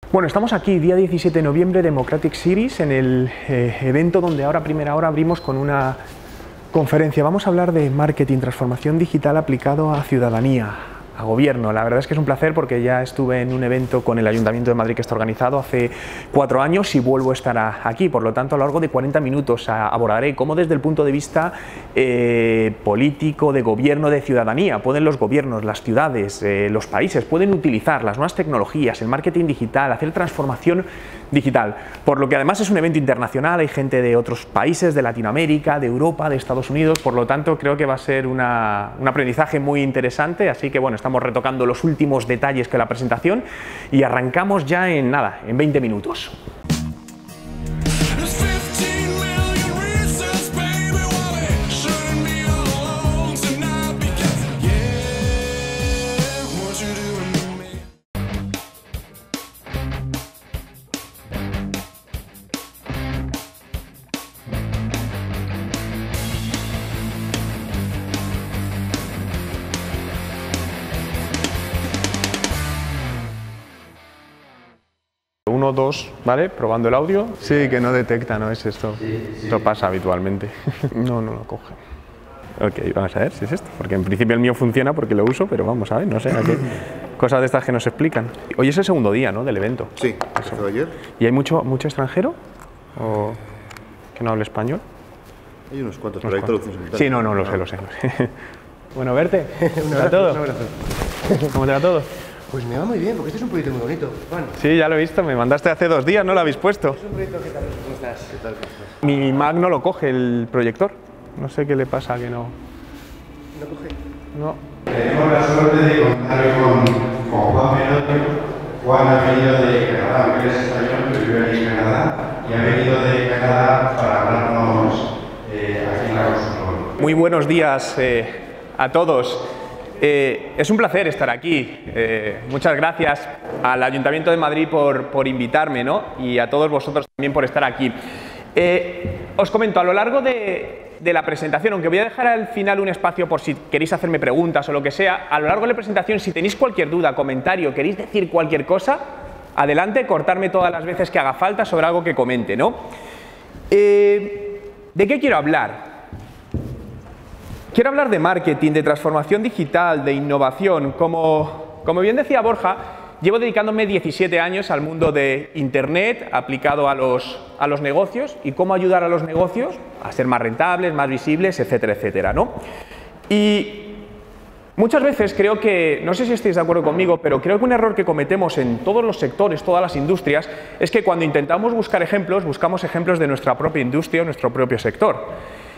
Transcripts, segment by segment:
Bueno, estamos aquí, día 17 de noviembre, Democratic Cities, en el evento donde ahora a primera hora abrimos con una conferencia. Vamos a hablar de marketing, transformación digital aplicado a ciudadanía, a gobierno. La verdad es que es un placer porque ya estuve en un evento con el Ayuntamiento de Madrid que está organizado hace 4 años y vuelvo a estar aquí. Por lo tanto, a lo largo de 40 minutos abordaré cómo desde el punto de vista político, de gobierno, de ciudadanía, pueden los gobiernos, las ciudades, los países, pueden utilizar las nuevas tecnologías, el marketing digital, hacer transformación digital. Por lo que además es un evento internacional, hay gente de otros países, de Latinoamérica, de Europa, de Estados Unidos, por lo tanto creo que va a ser un aprendizaje muy interesante, así que bueno, estamos retocando los últimos detalles que la presentación y arrancamos ya en nada, en 20 minutos. Uno, dos, ¿vale? Probando el audio. Sí, que no detecta, ¿no? Es esto. Esto pasa habitualmente. No lo coge. Ok, vamos a ver si es esto. Porque en principio el mío funciona porque lo uso, pero vamos a ver, no sé. Cosas de estas que nos explican. Hoy es el segundo día, ¿no? Del evento. Sí, eso de ayer. ¿Y hay mucho extranjero? ¿O que no hable español? Hay unos cuantos, pero hay traducción simultánea. Sí, no, lo sé. Bueno, verte. ¿Cómo te va todo? Un abrazo. ¿Cómo te va todo? Pues me va muy bien, porque este es un proyecto muy bonito, Juan. Sí, ya lo he visto, me mandaste hace 2 días, ¿no lo habéis puesto? Es un proyecto, ¿qué tal? ¿Cómo estás? ¿Qué tal? Mi Mac no lo coge el proyector. No sé qué le pasa, que no. ¿No coge? No. Tenemos la suerte de contar con Juan Merodio. Juan ha venido de Canadá, aunque es español, pero vive aquí en Canadá, y ha venido de Canadá para hablarnos aquí en la consultora. Muy buenos días a todos. Es un placer estar aquí. Muchas gracias al Ayuntamiento de Madrid por invitarme, ¿no? Y a todos vosotros también por estar aquí. Os comento, a lo largo de la presentación, aunque voy a dejar al final un espacio por si queréis hacerme preguntas o lo que sea, a lo largo de la presentación, si tenéis cualquier duda, comentario, queréis decir cualquier cosa, adelante, cortarme todas las veces que haga falta sobre algo que comente, ¿no? ¿De qué quiero hablar? Quiero hablar de marketing, de transformación digital, de innovación. Como bien decía Borja, llevo dedicándome 17 años al mundo de Internet aplicado a los negocios y cómo ayudar a los negocios a ser más rentables, más visibles, etcétera, etcétera, ¿no? Y muchas veces creo que, no sé si estáis de acuerdo conmigo, pero creo que un error que cometemos en todos los sectores, todas las industrias, es que cuando intentamos buscar ejemplos, buscamos ejemplos de nuestra propia industria o nuestro propio sector.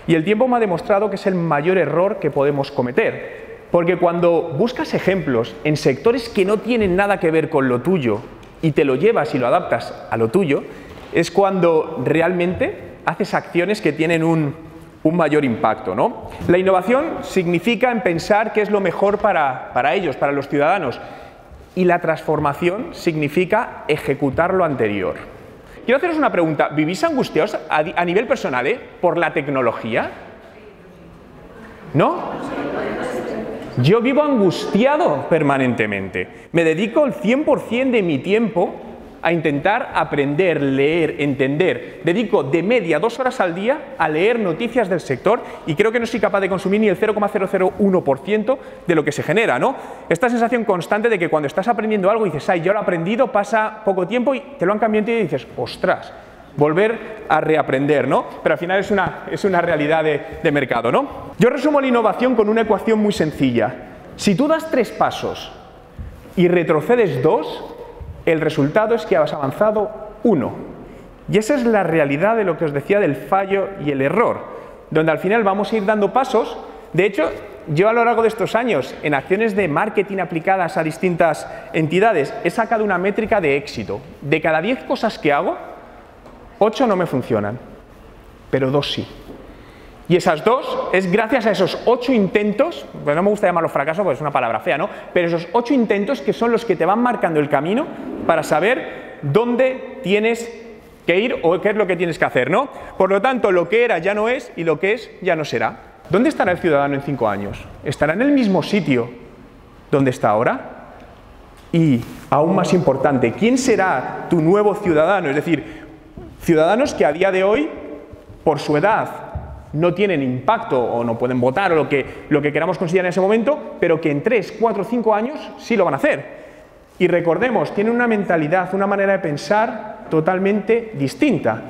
Y el tiempo me ha demostrado que es el mayor error que podemos cometer. Porque cuando buscas ejemplos en sectores que no tienen nada que ver con lo tuyo y te lo llevas y lo adaptas a lo tuyo, es cuando realmente haces acciones que tienen un mayor impacto, ¿no? La innovación significa en pensar qué es lo mejor para ellos, para los ciudadanos. Y la transformación significa ejecutar lo anterior. Quiero haceros una pregunta. ¿Vivís angustiados a nivel personal, por la tecnología? ¿No? Yo vivo angustiado permanentemente. Me dedico el 100% de mi tiempo a intentar aprender, leer, entender. Dedico de media 2 horas al día a leer noticias del sector y creo que no soy capaz de consumir ni el 0,001% de lo que se genera, ¿no? Esta sensación constante de que cuando estás aprendiendo algo dices, ay, yo lo he aprendido, pasa poco tiempo y te lo han cambiado y dices, ostras, volver a reaprender, ¿no? Pero al final es una realidad de mercado, ¿no? Yo resumo la innovación con una ecuación muy sencilla. Si tú das 3 pasos y retrocedes 2, el resultado es que has avanzado 1. Y esa es la realidad de lo que os decía del fallo y el error, donde al final vamos a ir dando pasos. De hecho, yo a lo largo de estos años, en acciones de marketing aplicadas a distintas entidades, he sacado una métrica de éxito. De cada 10 cosas que hago, 8 no me funcionan, pero 2 sí. Y esas 2 es gracias a esos 8 intentos, pues no me gusta llamarlo fracaso porque es una palabra fea, ¿no? Pero esos 8 intentos que son los que te van marcando el camino para saber dónde tienes que ir o qué es lo que tienes que hacer, ¿no? Por lo tanto, lo que era ya no es y lo que es ya no será. ¿Dónde estará el ciudadano en 5 años? ¿Estará en el mismo sitio donde está ahora? Y aún más importante, ¿quién será tu nuevo ciudadano? Es decir, ciudadanos que a día de hoy, por su edad, no tienen impacto o no pueden votar o lo que queramos considerar en ese momento, pero que en 3, 4, 5 años sí lo van a hacer. Y recordemos, tienen una mentalidad, una manera de pensar totalmente distinta.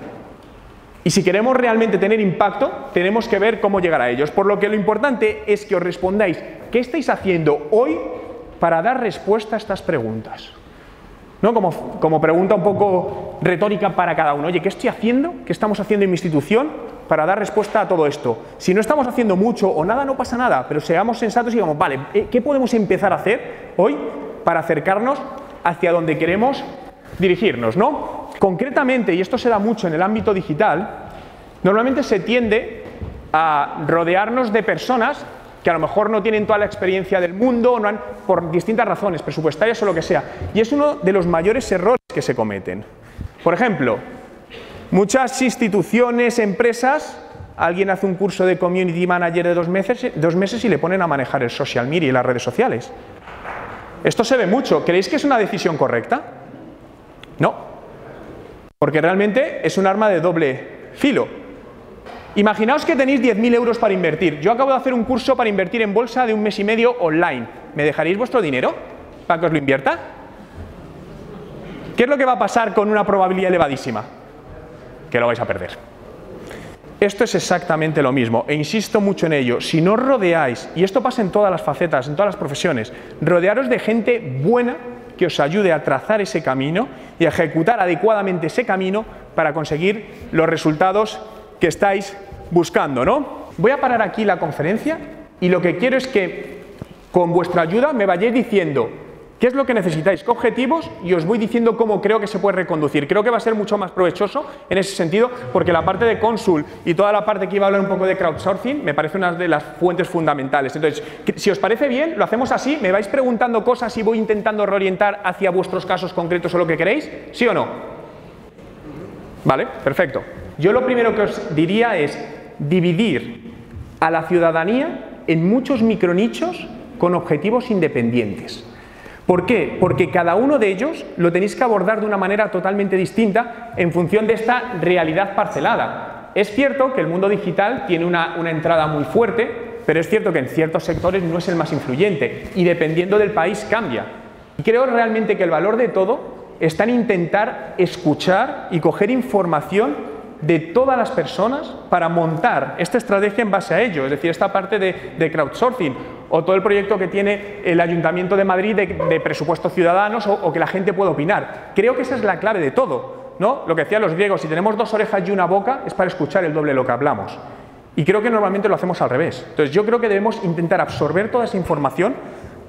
Y si queremos realmente tener impacto, tenemos que ver cómo llegar a ellos. Por lo que lo importante es que os respondáis, ¿qué estáis haciendo hoy para dar respuesta a estas preguntas? ¿No? Como pregunta un poco retórica para cada uno. Oye, ¿qué estoy haciendo? ¿Qué estamos haciendo en mi institución para dar respuesta a todo esto? Si no estamos haciendo mucho o nada, no pasa nada, pero seamos sensatos y digamos, vale, ¿qué podemos empezar a hacer hoy para acercarnos hacia donde queremos dirigirnos, ¿no? Concretamente, y esto se da mucho en el ámbito digital, normalmente se tiende a rodearnos de personas que a lo mejor no tienen toda la experiencia del mundo, o no han, por distintas razones, presupuestarias o lo que sea. Y es uno de los mayores errores que se cometen. Por ejemplo, muchas instituciones, empresas, alguien hace un curso de Community Manager de 2 meses y le ponen a manejar el social media y las redes sociales. Esto se ve mucho. ¿Creéis que es una decisión correcta? No. Porque realmente es un arma de doble filo. Imaginaos que tenéis 10.000 euros para invertir. Yo acabo de hacer un curso para invertir en bolsa de 1 mes y medio online. ¿Me dejaréis vuestro dinero para que os lo invierta? ¿Qué es lo que va a pasar con una probabilidad elevadísima? Que lo vais a perder. Esto es exactamente lo mismo, e insisto mucho en ello. Si no os rodeáis, y esto pasa en todas las facetas, en todas las profesiones, rodearos de gente buena que os ayude a trazar ese camino y a ejecutar adecuadamente ese camino para conseguir los resultados que estáis buscando, ¿no? Voy a parar aquí la conferencia y lo que quiero es que con vuestra ayuda me vayáis diciendo qué es lo que necesitáis, qué objetivos, y os voy diciendo cómo creo que se puede reconducir. Creo que va a ser mucho más provechoso en ese sentido, porque la parte de Consul y toda la parte que iba a hablar un poco de crowdsourcing me parece una de las fuentes fundamentales. Entonces, si os parece bien, lo hacemos así, me vais preguntando cosas y voy intentando reorientar hacia vuestros casos concretos o lo que queréis, ¿sí o no? Vale, perfecto. Yo lo primero que os diría es dividir a la ciudadanía en muchos micronichos con objetivos independientes. ¿Por qué? Porque cada uno de ellos lo tenéis que abordar de una manera totalmente distinta en función de esta realidad parcelada. Es cierto que el mundo digital tiene una entrada muy fuerte, pero es cierto que en ciertos sectores no es el más influyente y dependiendo del país cambia. Y creo realmente que el valor de todo está en intentar escuchar y coger información de todas las personas para montar esta estrategia en base a ello, es decir, esta parte de crowdsourcing o todo el proyecto que tiene el Ayuntamiento de Madrid de presupuestos ciudadanos o que la gente pueda opinar. Creo que esa es la clave de todo, ¿no? Lo que decían los griegos, si tenemos 2 orejas y una boca es para escuchar el doble de lo que hablamos. Y creo que normalmente lo hacemos al revés. Entonces yo creo que debemos intentar absorber toda esa información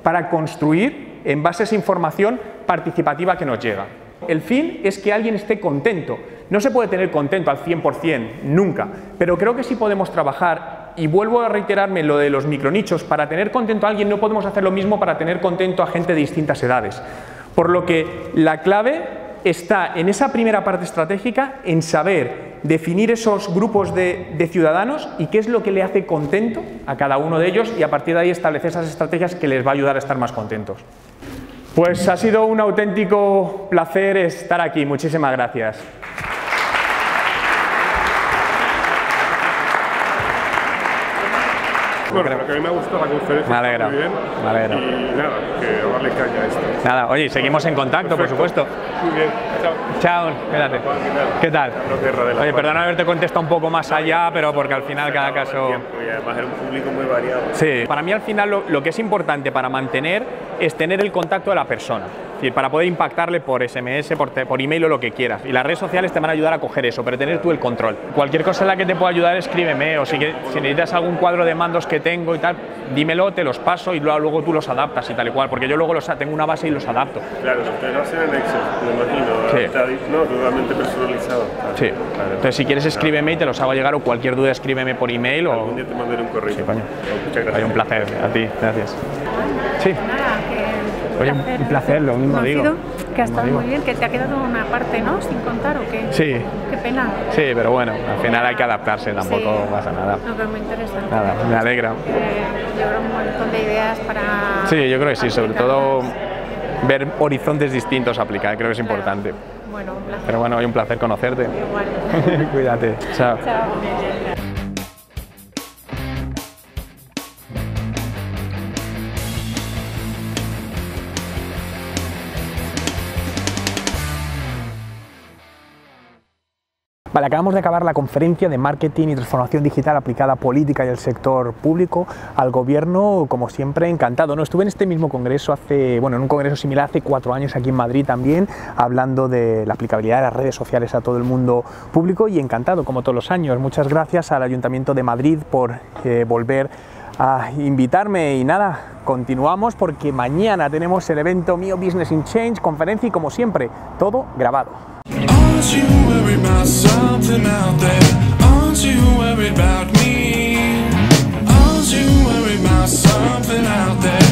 para construir en base a esa información participativa que nos llega. El fin es que alguien esté contento. No se puede tener contento al 100%, nunca, pero creo que sí podemos trabajar, y vuelvo a reiterarme lo de los micronichos, para tener contento a alguien no podemos hacer lo mismo para tener contento a gente de distintas edades. Por lo que la clave está en esa primera parte estratégica, en saber definir esos grupos de ciudadanos y qué es lo que le hace contento a cada uno de ellos y a partir de ahí establecer esas estrategias que les va a ayudar a estar más contentos. Pues ha sido un auténtico placer estar aquí. Muchísimas gracias. Bueno, pero que a mí me gustó la conferencia. Me alegra. Muy bien. Me alegra. Y nada, que darle caña a esto. Nada, oye, seguimos en contacto, Perfecto. por supuesto. Muy bien. Chao. Chao, quédate. ¿Qué tal? Oye, perdona haberte contestado un poco más allá, pero porque al final cada caso... Y además era un público muy variado. Sí, para mí al final lo que es importante para mantener es tener el contacto de la persona. Es decir, para poder impactarle por SMS, por email o lo que quieras. Y las redes sociales te van a ayudar a coger eso, pero tener tú el control. Cualquier cosa en la que te pueda ayudar, escríbeme. O si necesitas algún cuadro de mandos que tengo y tal, dímelo, te los paso y luego tú los adaptas y tal y cual. Porque yo luego tengo una base y los adapto. Claro, ustedes lo hacen en Excel, me imagino. Sí. No, totalmente personalizado. Claro. Sí. Claro. Entonces, si quieres, escríbeme y te los hago llegar, o cualquier duda, escríbeme por email o... Algún día te mandaré un correo. Sí, coño. Muchas gracias. Oye, un placer. A ti, gracias. Sí. Nada, que Oye, un placer, lo mismo digo. Que ha estado muy bien, que te ha quedado una parte, ¿no? Sin contar, ¿o qué? Sí. Qué pena. Sí, pero bueno, al final hay que adaptarse, tampoco Sí. pasa nada. No, pero muy interesante. Nada, me alegra. Yo creo un montón de ideas para... Sí, yo creo que sí, sobre todo ver horizontes distintos a aplicar, creo que es importante. Bueno, un placer. Pero bueno, hoy un placer conocerte. Igual. Cuídate, chao. Chao. Vale, acabamos de acabar la conferencia de marketing y transformación digital aplicada a política y al sector público, al gobierno, como siempre, encantado, ¿no? Estuve en este mismo congreso en un congreso similar hace 4 años aquí en Madrid también, hablando de la aplicabilidad de las redes sociales a todo el mundo público y encantado, como todos los años. Muchas gracias al Ayuntamiento de Madrid por volver a invitarme y nada, continuamos porque mañana tenemos el evento Mio Business in Change, conferencia y como siempre, todo grabado. Aren't you worried about something out there? Aren't you worried about me? Aren't you worried about something out there?